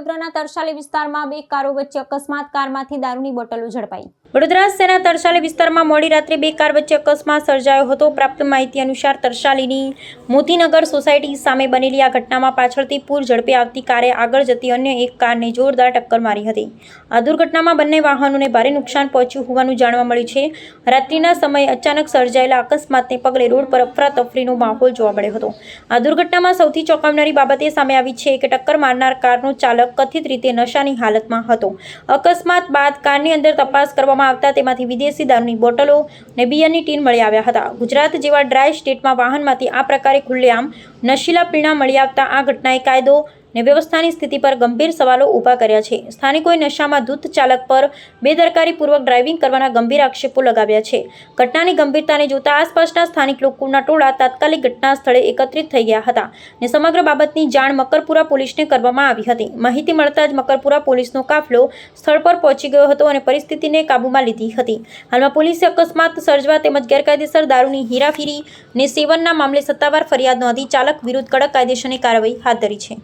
વડોદરાના તરસાલી વિસ્તારમાં બે કારો વચ્ચે અકસ્માત, કારમાંથી દારૂની બોટલો ઝડપાઈ। વડોદરા શહેરના તરસાલી વિસ્તારમાં મોડી રાત્રે બે કાર વચ્ચે અકસ્માત સર્જાયો હતો। પ્રાપ્ત માહિતી અનુસાર તરસાલીની મોતીનગર સોસાયટી સામે બનેલી આ ઘટનામાં પાછળથી પૂર ઝડપે આવતી કારે આગળ જતી અન્ય એક કારને જોરદાર ટક્કર મારી હતી। આ દુર્ઘટનામાં બંને વાહનોને ભારે નુકસાન પહોંચ્યું હોવાનું જાણવા મળ્યું છે। રાત્રિના સમયે અચાનક સર્જાયેલા અકસ્માતને પગલે રોડ પર અફરાતફરીનો માહોલ જોવા મળ્યો હતો। આ દુર્ઘટનામાં સૌથી ચોંકાવનારી બાબત એ સામે આવી છે કે ટક્કર મારનાર કારનો ચાલક કથિત રીતે નશાની હાલતમાં હતો। અકસ્માત બાદ કારની અંદર તપાસ કરવામાં આવતા તેમાંથી વિદેશી દારૂની બોટલો અને બિયરની ટીન મળી આવ્યા હતા। ગુજરાત જેવા ડ્રાય સ્ટેટમાં વાહનમાંથી આ પ્રકારે ખુલ્લેઆમ નશીલા પીણા મળી આવતા આ ઘટનાએ કાયદો અને વ્યવસ્થાની સ્થિતિ પર ગંભીર સવાલો ઊભા કર્યા છે। સ્થાનિકોએ નશામાં ધૂત ચાલક પર બેદરકારીપૂર્વક ડ્રાઇવિંગ કરવાના ગંભીર આક્ષેપો લગાવ્યા છે। ઘટનાની ગંભીરતાને જોતા આસપાસના સ્થાનિક લોકોના ટોળા તાત્કાલિક ઘટના સ્થળે એકત્રિત થઈ ગયા હતા અને સમગ્ર બાબતની જાણ મકરપુરા પોલીસને કરવામાં આવી હતી। માહિતી મળતા જ મકરપુરા પોલીસનો કાફલો સ્થળ પર પહોંચી ગયો હતો અને પરિસ્થિતિને કાબૂમાં લીધી હતી। હાલમાં પોલીસે અકસ્માત સર્જવા તેમજ ગેરકાયદેસર દારૂની હેરાફેરી અને સેવનના મામલે સત્તાવાર ફરિયાદ નોંધી ચાલક વિરુદ્ધ કડક કાયદેસરની કાર્યવાહી હાથ ધરી છે।